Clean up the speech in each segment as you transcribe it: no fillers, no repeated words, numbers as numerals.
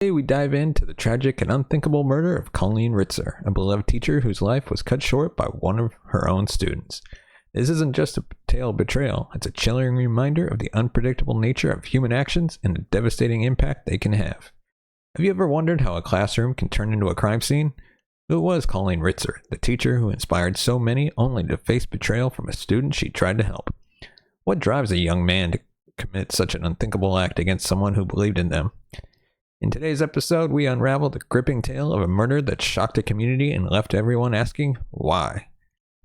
Today we dive into the tragic and unthinkable murder of Colleen Ritzer, a beloved teacher whose life was cut short by one of her own students. This isn't just a tale of betrayal, it's a chilling reminder of the unpredictable nature of human actions and the devastating impact they can have. Have you ever wondered how a classroom can turn into a crime scene? Who was Colleen Ritzer, the teacher who inspired so many only to face betrayal from a student she tried to help? What drives a young man to commit such an unthinkable act against someone who believed in them? In today's episode, we unravel the gripping tale of a murder that shocked a community and left everyone asking, why?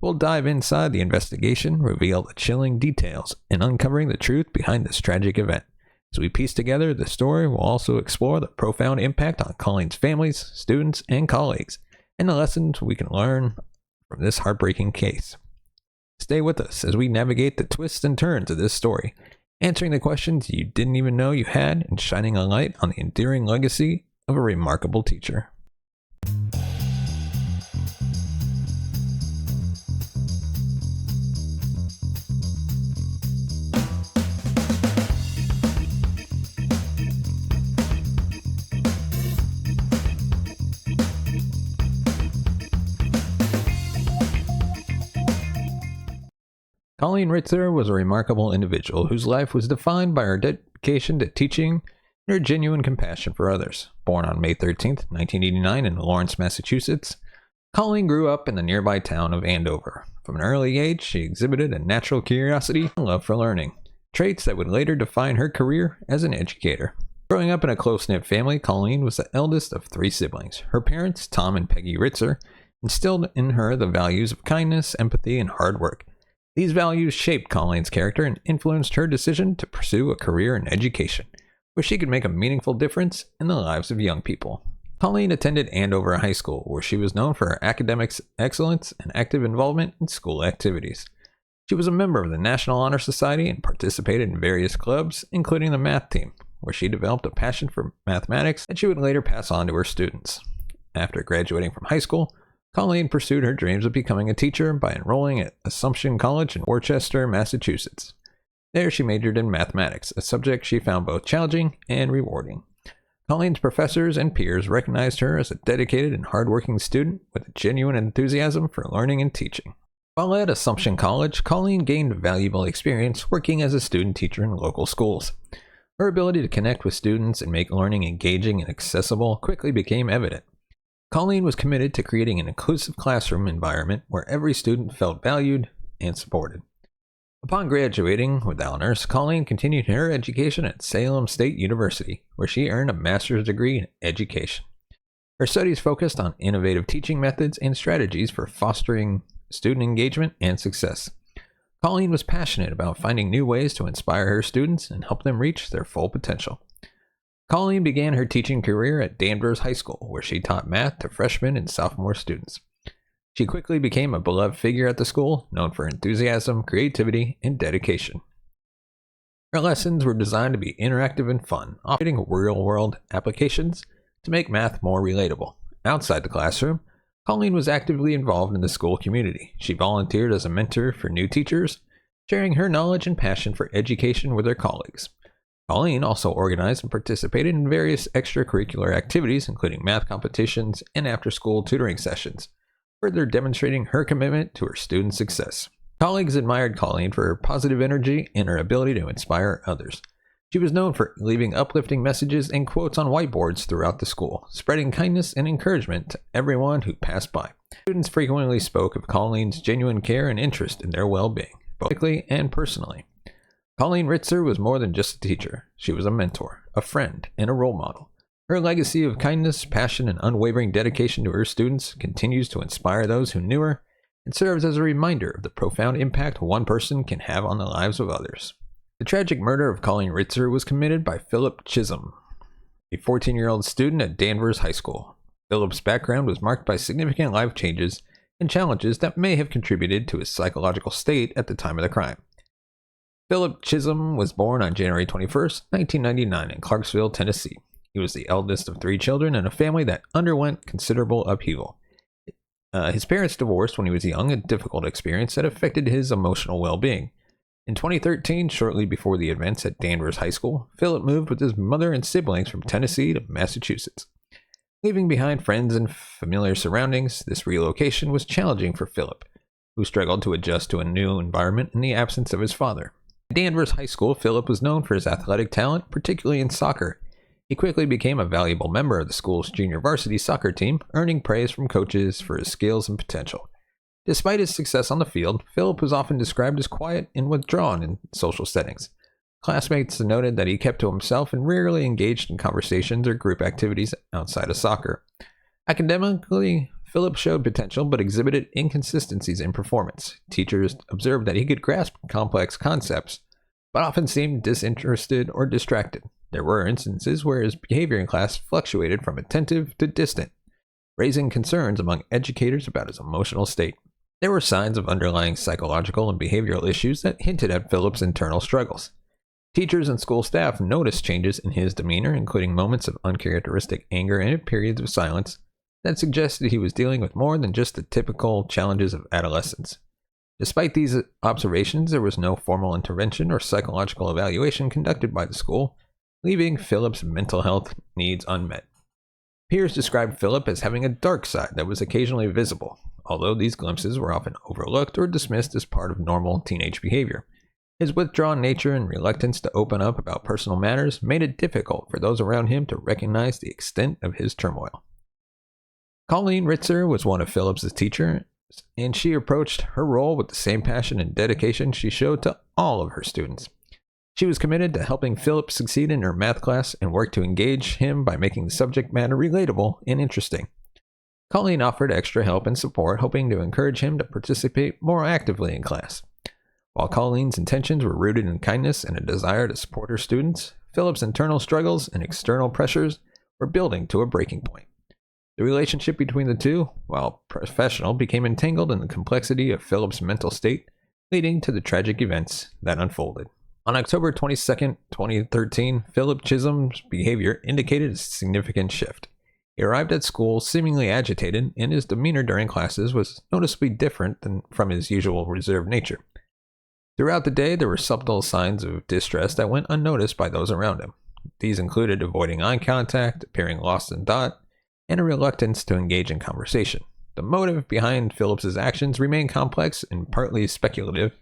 We'll dive inside the investigation, reveal the chilling details, and uncovering the truth behind this tragic event. As we piece together the story, we'll also explore the profound impact on Colleen's families, students, and colleagues, and the lessons we can learn from this heartbreaking case. Stay with us as we navigate the twists and turns of this story, answering the questions you didn't even know you had and shining a light on the enduring legacy of a remarkable teacher. Colleen Ritzer was a remarkable individual whose life was defined by her dedication to teaching and her genuine compassion for others. Born on May 13, 1989 in Lawrence, Massachusetts, Colleen grew up in the nearby town of Andover. From an early age, she exhibited a natural curiosity and love for learning, traits that would later define her career as an educator. Growing up in a close-knit family, Colleen was the eldest of three siblings. Her parents, Tom and Peggy Ritzer, instilled in her the values of kindness, empathy, and hard work. These values shaped Colleen's character and influenced her decision to pursue a career in education, where she could make a meaningful difference in the lives of young people. Colleen attended Andover High School, where she was known for her academic excellence and active involvement in school activities. She was a member of the National Honor Society and participated in various clubs, including the math team, where she developed a passion for mathematics that she would later pass on to her students. After graduating from high school, Colleen pursued her dreams of becoming a teacher by enrolling at Assumption College in Worcester, Massachusetts. There she majored in mathematics, a subject she found both challenging and rewarding. Colleen's professors and peers recognized her as a dedicated and hardworking student with a genuine enthusiasm for learning and teaching. While at Assumption College, Colleen gained valuable experience working as a student teacher in local schools. Her ability to connect with students and make learning engaging and accessible quickly became evident. Colleen was committed to creating an inclusive classroom environment where every student felt valued and supported. Upon graduating with honors, Colleen continued her education at Salem State University, where she earned a master's degree in education. Her studies focused on innovative teaching methods and strategies for fostering student engagement and success. Colleen was passionate about finding new ways to inspire her students and help them reach their full potential. Colleen began her teaching career at Danvers High School, where she taught math to freshman and sophomore students. She quickly became a beloved figure at the school, known for enthusiasm, creativity, and dedication. Her lessons were designed to be interactive and fun, offering real-world applications to make math more relatable. Outside the classroom, Colleen was actively involved in the school community. She volunteered as a mentor for new teachers, sharing her knowledge and passion for education with her colleagues. Colleen also organized and participated in various extracurricular activities, including math competitions and after-school tutoring sessions, further demonstrating her commitment to her students' success. Colleagues admired Colleen for her positive energy and her ability to inspire others. She was known for leaving uplifting messages and quotes on whiteboards throughout the school, spreading kindness and encouragement to everyone who passed by. Students frequently spoke of Colleen's genuine care and interest in their well-being, both physically and personally. Colleen Ritzer was more than just a teacher. She was a mentor, a friend, and a role model. Her legacy of kindness, passion, and unwavering dedication to her students continues to inspire those who knew her and serves as a reminder of the profound impact one person can have on the lives of others. The tragic murder of Colleen Ritzer was committed by Philip Chism, a 14-year-old student at Danvers High School. Philip's background was marked by significant life changes and challenges that may have contributed to his psychological state at the time of the crime. Philip Chism was born on January 21, 1999 in Clarksville, Tennessee. He was the eldest of three children in a family that underwent considerable upheaval. His parents divorced when he was young, a difficult experience that affected his emotional well-being. In 2013, shortly before the events at Danvers High School, Philip moved with his mother and siblings from Tennessee to Massachusetts. Leaving behind friends and familiar surroundings, this relocation was challenging for Philip, who struggled to adjust to a new environment in the absence of his father. At Danvers High School, Philip was known for his athletic talent, particularly in soccer. He quickly became a valuable member of the school's junior varsity soccer team, earning praise from coaches for his skills and potential. Despite his success on the field, Philip was often described as quiet and withdrawn in social settings. Classmates noted that he kept to himself and rarely engaged in conversations or group activities outside of soccer. Academically, Philip showed potential but exhibited inconsistencies in performance. Teachers observed that he could grasp complex concepts, but often seemed disinterested or distracted. There were instances where his behavior in class fluctuated from attentive to distant, raising concerns among educators about his emotional state. There were signs of underlying psychological and behavioral issues that hinted at Philip's internal struggles. Teachers and school staff noticed changes in his demeanor, including moments of uncharacteristic anger and periods of silence that suggested he was dealing with more than just the typical challenges of adolescence. Despite these observations, there was no formal intervention or psychological evaluation conducted by the school, leaving Philip's mental health needs unmet. Peers described Philip as having a dark side that was occasionally visible, although these glimpses were often overlooked or dismissed as part of normal teenage behavior. His withdrawn nature and reluctance to open up about personal matters made it difficult for those around him to recognize the extent of his turmoil. Colleen Ritzer was one of Philip's teachers, and she approached her role with the same passion and dedication she showed to all of her students. She was committed to helping Philip succeed in her math class and worked to engage him by making the subject matter relatable and interesting. Colleen offered extra help and support, hoping to encourage him to participate more actively in class. While Colleen's intentions were rooted in kindness and a desire to support her students, Philip's internal struggles and external pressures were building to a breaking point. The relationship between the two, while professional, became entangled in the complexity of Philip's mental state, leading to the tragic events that unfolded. On October 22, 2013, Philip Chism's behavior indicated a significant shift. He arrived at school seemingly agitated, and his demeanor during classes was noticeably different than from his usual reserved nature. Throughout the day, there were subtle signs of distress that went unnoticed by those around him. These included avoiding eye contact, appearing lost in thought, and a reluctance to engage in conversation. The motive behind Philip's actions remained complex and partly speculative,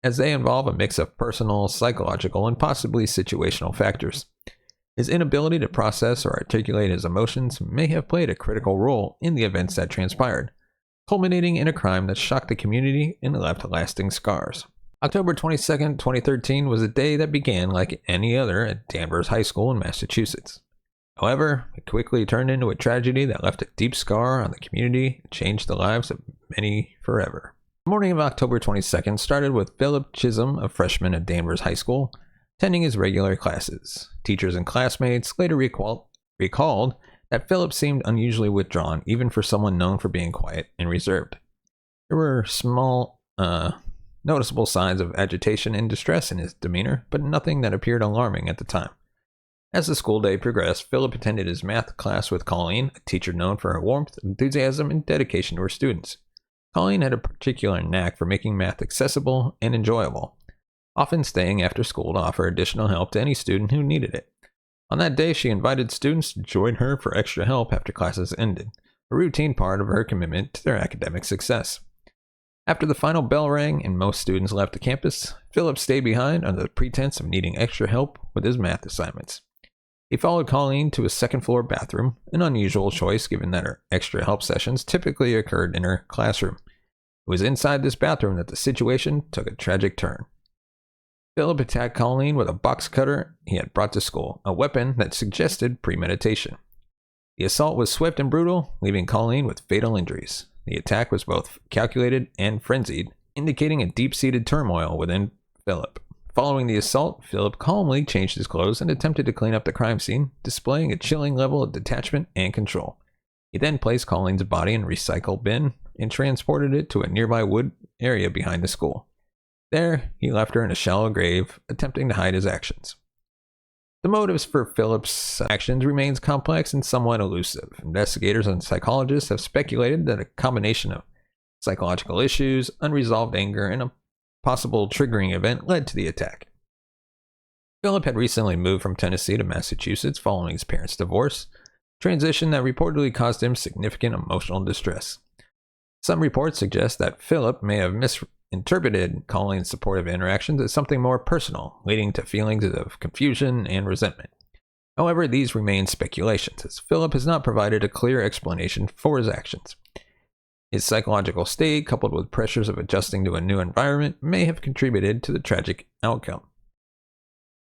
as they involve a mix of personal, psychological, and possibly situational factors. His inability to process or articulate his emotions may have played a critical role in the events that transpired, culminating in a crime that shocked the community and left lasting scars. October 22, 2013 was a day that began like any other at Danvers High School in Massachusetts. However, it quickly turned into a tragedy that left a deep scar on the community and changed the lives of many forever. The morning of October 22nd started with Philip Chism, a freshman at Danvers High School, attending his regular classes. Teachers and classmates later recalled that Philip seemed unusually withdrawn, even for someone known for being quiet and reserved. There were small, noticeable signs of agitation and distress in his demeanor, but nothing that appeared alarming at the time. As the school day progressed, Philip attended his math class with Colleen, a teacher known for her warmth, enthusiasm, and dedication to her students. Colleen had a particular knack for making math accessible and enjoyable, often staying after school to offer additional help to any student who needed it. On that day, she invited students to join her for extra help after classes ended, a routine part of her commitment to their academic success. After the final bell rang and most students left the campus, Philip stayed behind under the pretense of needing extra help with his math assignments. He followed Colleen to a second-floor bathroom, an unusual choice given that her extra help sessions typically occurred in her classroom. It was inside this bathroom that the situation took a tragic turn. Philip attacked Colleen with a box cutter he had brought to school, a weapon that suggested premeditation. The assault was swift and brutal, leaving Colleen with fatal injuries. The attack was both calculated and frenzied, indicating a deep-seated turmoil within Philip. Following the assault, Philip calmly changed his clothes and attempted to clean up the crime scene, displaying a chilling level of detachment and control. He then placed Colleen's body in a recycle bin and transported it to a nearby wood area behind the school. There, he left her in a shallow grave, attempting to hide his actions. The motives for Philip's actions remains complex and somewhat elusive. Investigators and psychologists have speculated that a combination of psychological issues, unresolved anger, and a possible triggering event led to the attack. Philip had recently moved from Tennessee to Massachusetts following his parents' divorce, a transition that reportedly caused him significant emotional distress. Some reports suggest that Philip may have misinterpreted Colleen's supportive interactions as something more personal, leading to feelings of confusion and resentment. However, these remain speculations, as Philip has not provided a clear explanation for his actions. His psychological state, coupled with pressures of adjusting to a new environment, may have contributed to the tragic outcome.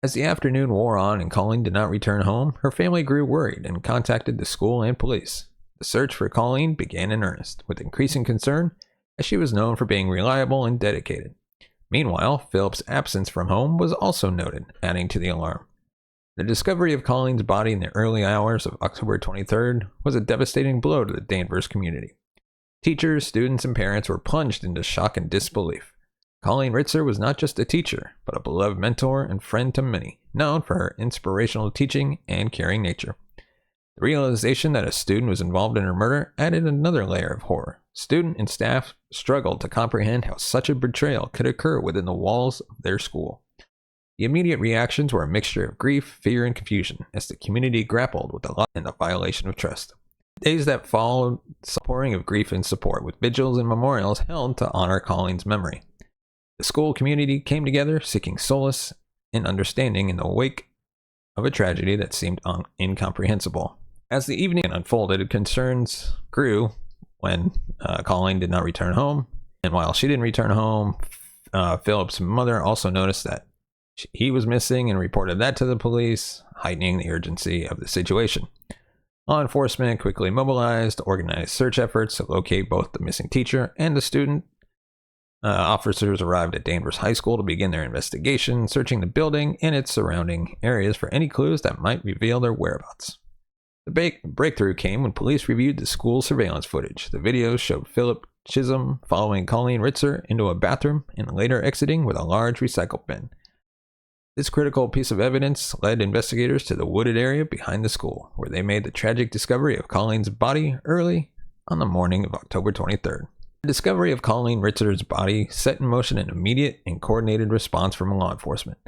As the afternoon wore on and Colleen did not return home, her family grew worried and contacted the school and police. The search for Colleen began in earnest, with increasing concern, as she was known for being reliable and dedicated. Meanwhile, Philip's absence from home was also noted, adding to the alarm. The discovery of Colleen's body in the early hours of October 23rd was a devastating blow to the Danvers community. Teachers, students, and parents were plunged into shock and disbelief. Colleen Ritzer was not just a teacher, but a beloved mentor and friend to many, known for her inspirational teaching and caring nature. The realization that a student was involved in her murder added another layer of horror. Student and staff struggled to comprehend how such a betrayal could occur within the walls of their school. The immediate reactions were a mixture of grief, fear, and confusion as the community grappled with the loss and the violation of trust. The days that followed saw a pouring of grief and support, with vigils and memorials held to honor Colleen's memory. The school community came together, seeking solace and understanding in the wake of a tragedy that seemed incomprehensible. As the evening unfolded, concerns grew when Colleen did not return home. And while she didn't return home, Philip's mother also noticed that he was missing and reported that to the police, heightening the urgency of the situation. Law enforcement quickly mobilized, organized search efforts to locate both the missing teacher and the student. Officers arrived at Danvers High School to begin their investigation, searching the building and its surrounding areas for any clues that might reveal their whereabouts. The breakthrough came when police reviewed the school's surveillance footage. The videos showed Philip Chism following Colleen Ritzer into a bathroom and later exiting with a large recycle bin. This critical piece of evidence led investigators to the wooded area behind the school, where they made the tragic discovery of Colleen's body early on the morning of October 23rd. The discovery of Colleen Ritzer's body set in motion an immediate and coordinated response from law enforcement.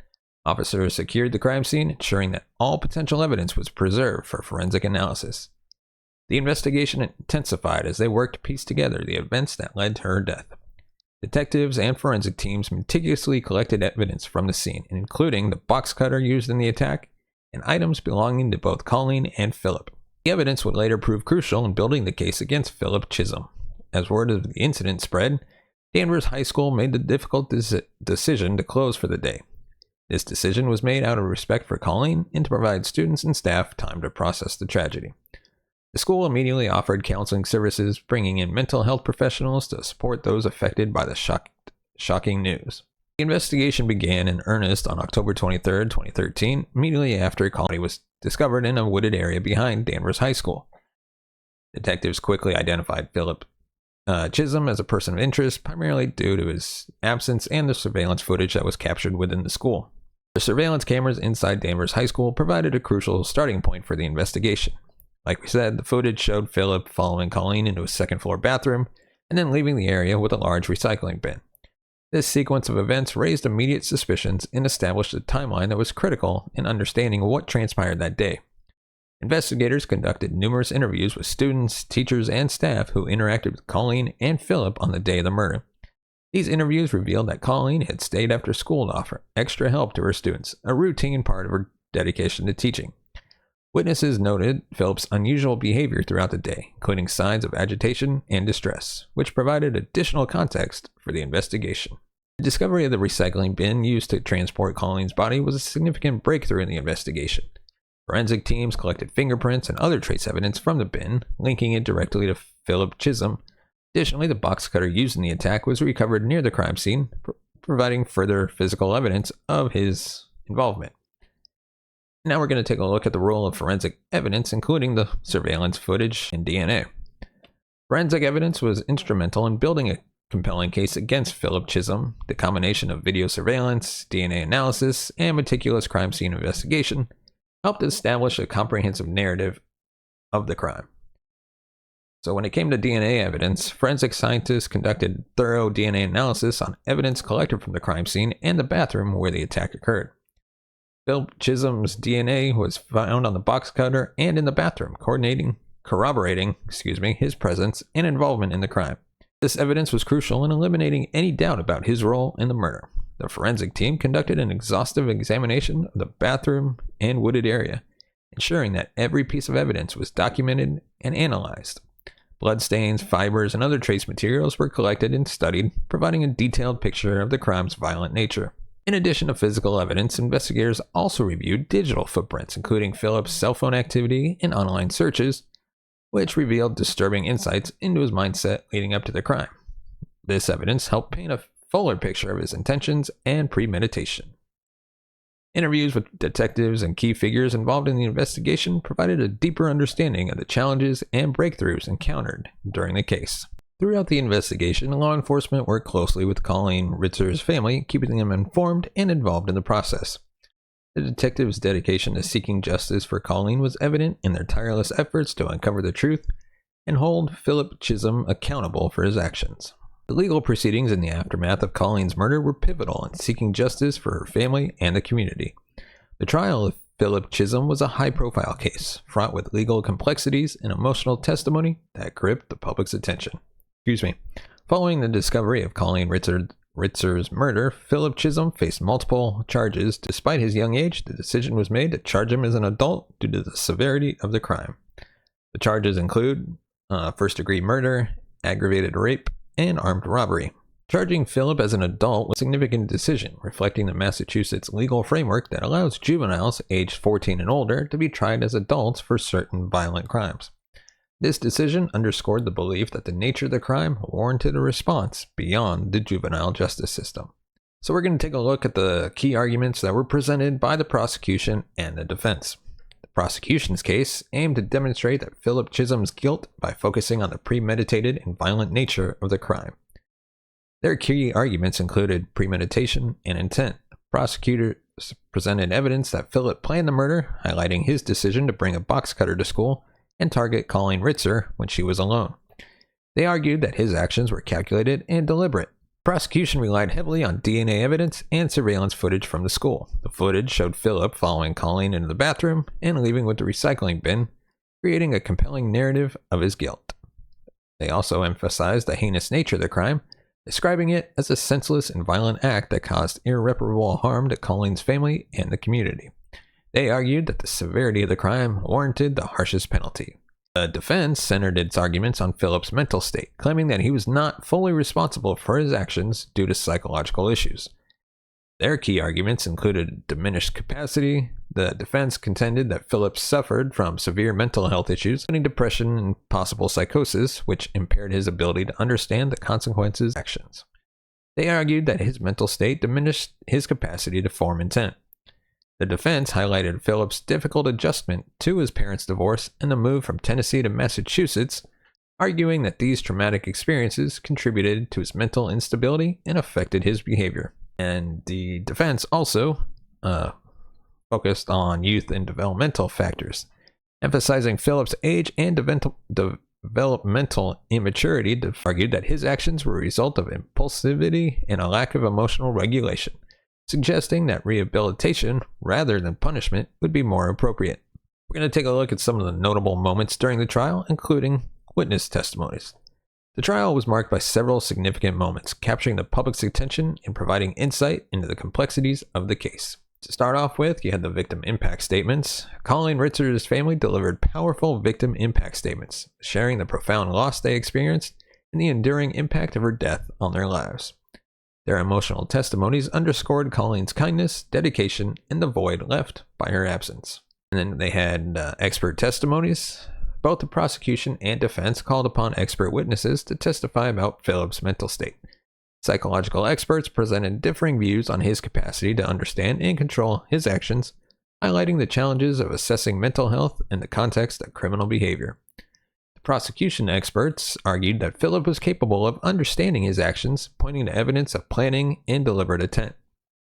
Officers secured the crime scene, ensuring that all potential evidence was preserved for forensic analysis. The investigation intensified as they worked to piece together the events that led to her death. Detectives and forensic teams meticulously collected evidence from the scene, including the box cutter used in the attack and items belonging to both Colleen and Philip. The evidence would later prove crucial in building the case against Philip Chism. As word of the incident spread, Danvers High School made the difficult decision to close for the day. This decision was made out of respect for Colleen and to provide students and staff time to process the tragedy. The school immediately offered counseling services, bringing in mental health professionals to support those affected by the shocking news. The investigation began in earnest on October 23, 2013, immediately after Colleen was discovered in a wooded area behind Danvers High School. Detectives quickly identified Philip Chism as a person of interest, primarily due to his absence and the surveillance footage that was captured within the school. The surveillance cameras inside Danvers High School provided a crucial starting point for the investigation. Like we said, the footage showed Philip following Colleen into a second-floor bathroom and then leaving the area with a large recycling bin. This sequence of events raised immediate suspicions and established a timeline that was critical in understanding what transpired that day. Investigators conducted numerous interviews with students, teachers, and staff who interacted with Colleen and Philip on the day of the murder. These interviews revealed that Colleen had stayed after school to offer extra help to her students, a routine part of her dedication to teaching. Witnesses noted Philip's unusual behavior throughout the day, including signs of agitation and distress, which provided additional context for the investigation. The discovery of the recycling bin used to transport Colleen's body was a significant breakthrough in the investigation. Forensic teams collected fingerprints and other trace evidence from the bin, linking it directly to Philip Chism. Additionally, the box cutter used in the attack was recovered near the crime scene, providing further physical evidence of his involvement. Now we're going to take a look at the role of forensic evidence, including the surveillance footage and DNA. Forensic evidence was instrumental in building a compelling case against Philip Chism. The combination of video surveillance, DNA analysis, and meticulous crime scene investigation helped establish a comprehensive narrative of the crime. So when it came to DNA evidence, forensic scientists conducted thorough DNA analysis on evidence collected from the crime scene and the bathroom where the attack occurred. Philip Chism's DNA was found on the box cutter and in the bathroom, corroborating his presence and involvement in the crime. This evidence was crucial in eliminating any doubt about his role in the murder. The forensic team conducted an exhaustive examination of the bathroom and wooded area, ensuring that every piece of evidence was documented and analyzed. Bloodstains, fibers, and other trace materials were collected and studied, providing a detailed picture of the crime's violent nature. In addition to physical evidence, investigators also reviewed digital footprints, including Philip's cell phone activity and online searches, which revealed disturbing insights into his mindset leading up to the crime. This evidence helped paint a fuller picture of his intentions and premeditation. Interviews with detectives and key figures involved in the investigation provided a deeper understanding of the challenges and breakthroughs encountered during the case. Throughout the investigation, law enforcement worked closely with Colleen Ritzer's family, keeping them informed and involved in the process. The detectives' dedication to seeking justice for Colleen was evident in their tireless efforts to uncover the truth and hold Philip Chism accountable for his actions. The legal proceedings in the aftermath of Colleen's murder were pivotal in seeking justice for her family and the community. The trial of Philip Chism was a high-profile case, fraught with legal complexities and emotional testimony that gripped the public's attention. Following the discovery of Colleen Ritzer's murder, Philip Chism faced multiple charges. Despite his young age, the decision was made to charge him as an adult due to the severity of the crime. The charges include first-degree murder, aggravated rape, and armed robbery. Charging Philip as an adult was a significant decision, reflecting the Massachusetts legal framework that allows juveniles aged 14 and older to be tried as adults for certain violent crimes. This decision underscored the belief that the nature of the crime warranted a response beyond the juvenile justice system. So we're going to take a look at the key arguments that were presented by the prosecution and the defense. The prosecution's case aimed to demonstrate that Philip Chism's guilt by focusing on the premeditated and violent nature of the crime. Their key arguments included premeditation and intent. Prosecutors presented evidence that Philip planned the murder, highlighting his decision to bring a box cutter to school and target Colleen Ritzer when she was alone. They argued that his actions were calculated and deliberate. The prosecution relied heavily on DNA evidence and surveillance footage from the school. The footage showed Philip following Colleen into the bathroom and leaving with the recycling bin, creating a compelling narrative of his guilt. They also emphasized the heinous nature of the crime, describing it as a senseless and violent act that caused irreparable harm to Colleen's family and the community. They argued that the severity of the crime warranted the harshest penalty. The defense centered its arguments on Philip's mental state, claiming that he was not fully responsible for his actions due to psychological issues. Their key arguments included diminished capacity. The defense contended that Philip suffered from severe mental health issues, including depression and possible psychosis, which impaired his ability to understand the consequences of his actions. They argued that his mental state diminished his capacity to form intent. The defense highlighted Philip's difficult adjustment to his parents' divorce and the move from Tennessee to Massachusetts, arguing that these traumatic experiences contributed to his mental instability and affected his behavior. And the defense also focused on youth and developmental factors, emphasizing Philip's age and developmental immaturity. Argued that his actions were a result of impulsivity and a lack of emotional regulation, suggesting that rehabilitation rather than punishment would be more appropriate. We're going to take a look at some of the notable moments during the trial, including witness testimonies. The trial was marked by several significant moments, capturing the public's attention and providing insight into the complexities of the case. To start off with, you had the victim impact statements. Colleen Ritzer's family delivered powerful victim impact statements, sharing the profound loss they experienced and the enduring impact of her death on their lives. Their emotional testimonies underscored Colleen's kindness, dedication, and the void left by her absence. And then they had expert testimonies. Both the prosecution and defense called upon expert witnesses to testify about Philip's mental state. Psychological experts presented differing views on his capacity to understand and control his actions, highlighting the challenges of assessing mental health in the context of criminal behavior. The prosecution experts argued that Philip was capable of understanding his actions, pointing to evidence of planning and deliberate intent.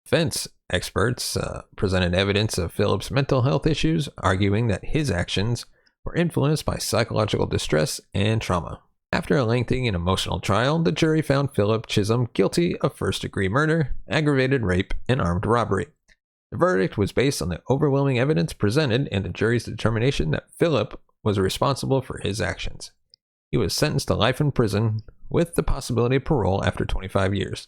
Defense experts presented evidence of Philip's mental health issues, arguing that his actions were influenced by psychological distress and trauma. After a lengthy and emotional trial, the jury found Philip Chism guilty of first-degree murder, aggravated rape, and armed robbery. The verdict was based on the overwhelming evidence presented and the jury's determination that Philip was responsible for his actions. He was sentenced to life in prison with the possibility of parole after 25 years,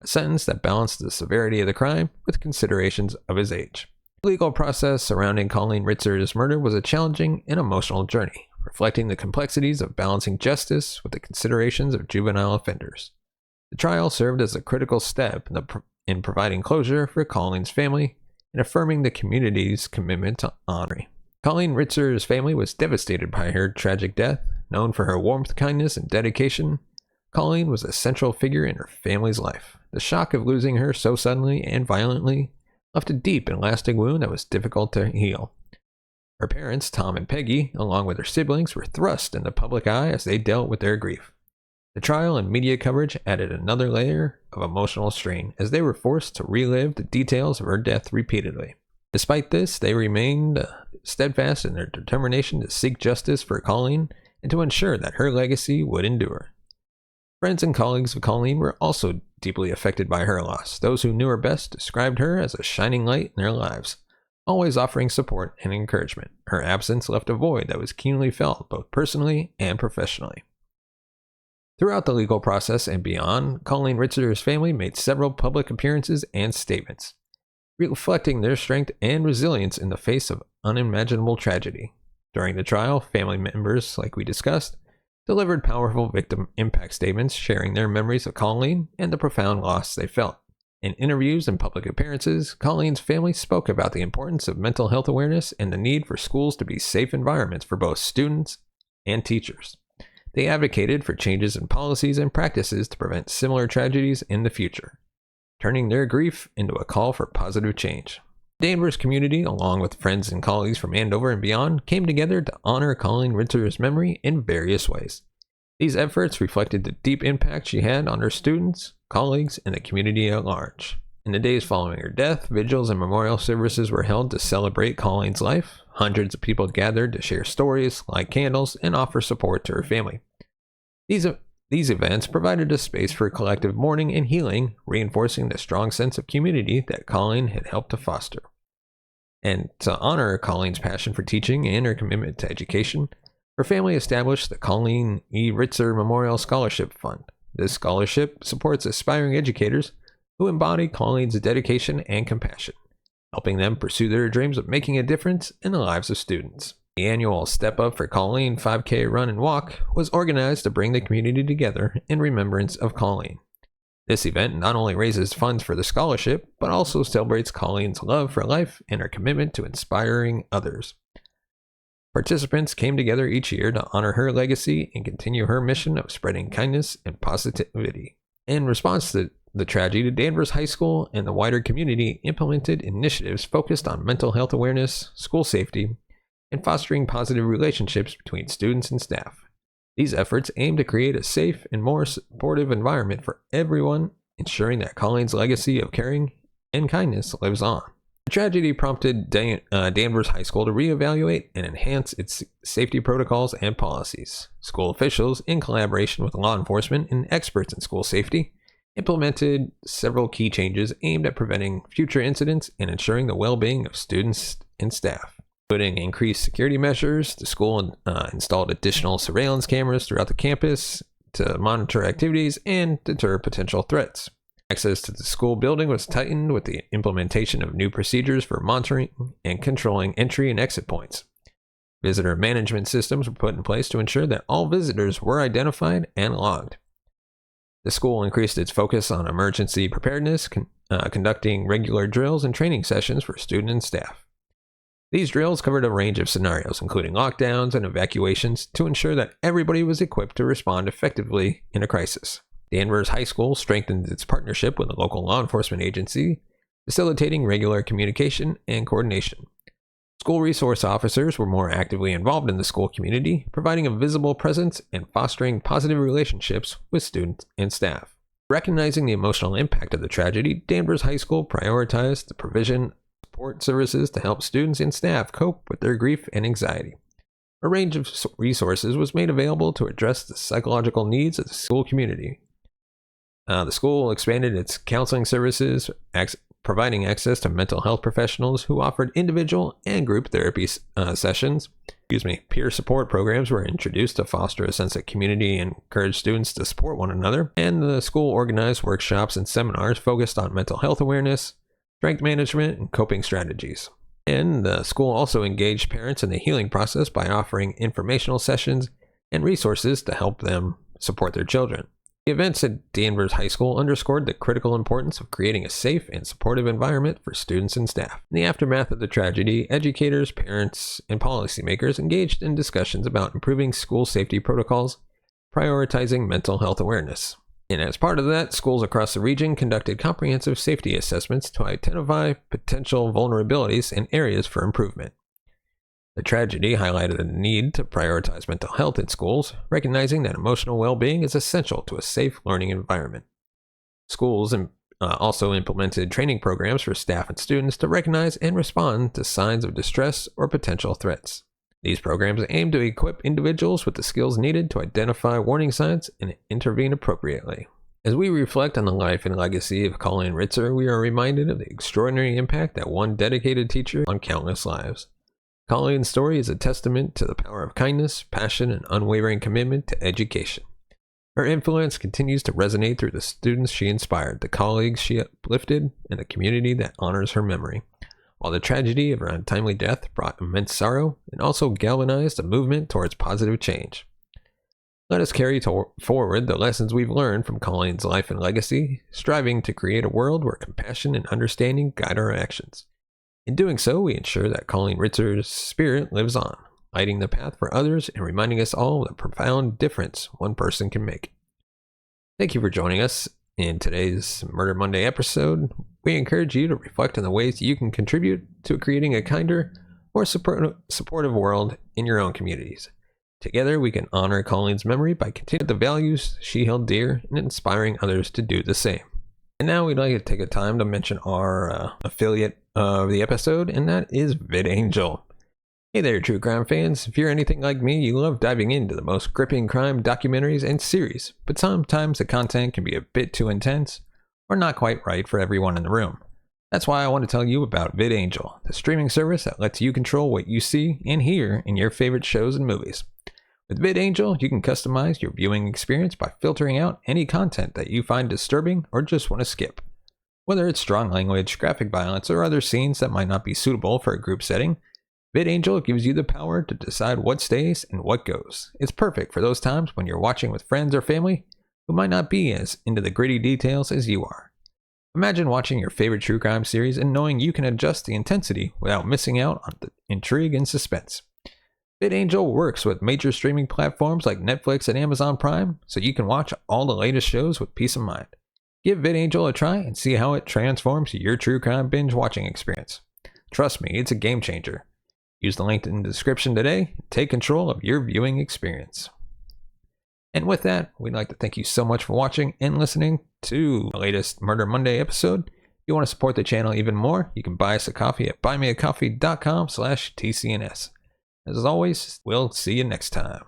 a sentence that balanced the severity of the crime with considerations of his age. The legal process surrounding Colleen Ritzer's murder was a challenging and emotional journey, reflecting the complexities of balancing justice with the considerations of juvenile offenders. The trial served as a critical step in providing closure for Colleen's family and affirming the community's commitment to honoring. Colleen Ritzer's family was devastated by her tragic death. Known for her warmth, kindness, and dedication, Colleen was a central figure in her family's life. The shock of losing her so suddenly and violently left a deep and lasting wound that was difficult to heal. Her parents, Tom and Peggy, along with her siblings, were thrust in the public eye as they dealt with their grief. The trial and media coverage added another layer of emotional strain as they were forced to relive the details of her death repeatedly. Despite this, they remained steadfast in their determination to seek justice for Colleen and to ensure that her legacy would endure. Friends and colleagues of Colleen were also deeply affected by her loss. Those who knew her best described her as a shining light in their lives, always offering support and encouragement. Her absence left a void that was keenly felt both personally and professionally. Throughout the legal process and beyond, Colleen Ritzer's family made several public appearances and statements, reflecting their strength and resilience in the face of unimaginable tragedy. During the trial, family members, like we discussed, delivered powerful victim impact statements sharing their memories of Colleen and the profound loss they felt. In interviews and public appearances, Colleen's family spoke about the importance of mental health awareness and the need for schools to be safe environments for both students and teachers. They advocated for changes in policies and practices to prevent similar tragedies in the future, turning their grief into a call for positive change. The Danvers community, along with friends and colleagues from Andover and beyond, came together to honor Colleen Ritzer's memory in various ways. These efforts reflected the deep impact she had on her students, colleagues, and the community at large. In the days following her death, vigils and memorial services were held to celebrate Colleen's life. Hundreds of people gathered to share stories, light candles, and offer support to her family. These events provided a space for collective mourning and healing, reinforcing the strong sense of community that Colleen had helped to foster. And to honor Colleen's passion for teaching and her commitment to education, her family established the Colleen E. Ritzer Memorial Scholarship Fund. This scholarship supports aspiring educators who embody Colleen's dedication and compassion, helping them pursue their dreams of making a difference in the lives of students. The annual Step Up for Colleen 5K Run and Walk was organized to bring the community together in remembrance of Colleen. This event not only raises funds for the scholarship, but also celebrates Colleen's love for life and her commitment to inspiring others. Participants came together each year to honor her legacy and continue her mission of spreading kindness and positivity. In response to the tragedy, Danvers High School and the wider community implemented initiatives focused on mental health awareness, school safety, and fostering positive relationships between students and staff. These efforts aim to create a safe and more supportive environment for everyone, ensuring that Colleen's legacy of caring and kindness lives on. The tragedy prompted Danvers High School to reevaluate and enhance its safety protocols and policies. School officials, in collaboration with law enforcement and experts in school safety, implemented several key changes aimed at preventing future incidents and ensuring the well-being of students and staff. Including increased security measures, the school installed additional surveillance cameras throughout the campus to monitor activities and deter potential threats. Access to the school building was tightened with the implementation of new procedures for monitoring and controlling entry and exit points. Visitor management systems were put in place to ensure that all visitors were identified and logged. The school increased its focus on emergency preparedness, conducting regular drills and training sessions for students and staff. These drills covered a range of scenarios, including lockdowns and evacuations, to ensure that everybody was equipped to respond effectively in a crisis. Danvers High School strengthened its partnership with a local law enforcement agency, facilitating regular communication and coordination. School resource officers were more actively involved in the school community, providing a visible presence and fostering positive relationships with students and staff. Recognizing the emotional impact of the tragedy, Danvers High School prioritized the provision support services to help students and staff cope with their grief and anxiety. A range of resources was made available to address the psychological needs of the school community. The school expanded its counseling services, providing access to mental health professionals who offered individual and group therapy sessions. Peer support programs were introduced to foster a sense of community and encourage students to support one another. And the school organized workshops and seminars focused on mental health awareness, strength management, and coping strategies. And the school also engaged parents in the healing process by offering informational sessions and resources to help them support their children. The events at Danvers High School underscored the critical importance of creating a safe and supportive environment for students and staff. In the aftermath of the tragedy, educators, parents, and policymakers engaged in discussions about improving school safety protocols, prioritizing mental health awareness. And as part of that, schools across the region conducted comprehensive safety assessments to identify potential vulnerabilities and areas for improvement. The tragedy highlighted the need to prioritize mental health in schools, recognizing that emotional well-being is essential to a safe learning environment. Schools also implemented training programs for staff and students to recognize and respond to signs of distress or potential threats. These programs aim to equip individuals with the skills needed to identify warning signs and intervene appropriately. As we reflect on the life and legacy of Colleen Ritzer, we are reminded of the extraordinary impact that one dedicated teacher on countless lives. Colleen's story is a testament to the power of kindness, passion, and unwavering commitment to education. Her influence continues to resonate through the students she inspired, the colleagues she uplifted, and the community that honors her memory. While the tragedy of her untimely death brought immense sorrow, it also galvanized a movement towards positive change. Let us carry forward the lessons we've learned from Colleen's life and legacy, striving to create a world where compassion and understanding guide our actions. In doing so, we ensure that Colleen Ritzer's spirit lives on, lighting the path for others and reminding us all of the profound difference one person can make. Thank you for joining us in today's Murder Monday episode. We encourage you to reflect on the ways you can contribute to creating a kinder, more supportive world in your own communities. Together, we can honor Colleen's memory by continuing the values she held dear and inspiring others to do the same. And now we'd like to take a time to mention our affiliate of the episode, and that is VidAngel. Hey there, true crime fans. If you're anything like me, you love diving into the most gripping crime documentaries and series, but sometimes the content can be a bit too intense or not quite right for everyone in the room. That's why I want to tell you about VidAngel, the streaming service that lets you control what you see and hear in your favorite shows and movies. With VidAngel, you can customize your viewing experience by filtering out any content that you find disturbing or just want to skip. Whether it's strong language, graphic violence, or other scenes that might not be suitable for a group setting, VidAngel gives you the power to decide what stays and what goes. It's perfect for those times when you're watching with friends or family who might not be as into the gritty details as you are. Imagine watching your favorite true crime series and knowing you can adjust the intensity without missing out on the intrigue and suspense. VidAngel works with major streaming platforms like Netflix and Amazon Prime, so you can watch all the latest shows with peace of mind. Give VidAngel a try and see how it transforms your true crime binge watching experience. Trust me, it's a game changer. Use the link in the description today and take control of your viewing experience. And with that, we'd like to thank you so much for watching and listening to the latest Murder Monday episode. If you want to support the channel even more, you can buy us a coffee at buymeacoffee.com/TCNS. As always, we'll see you next time.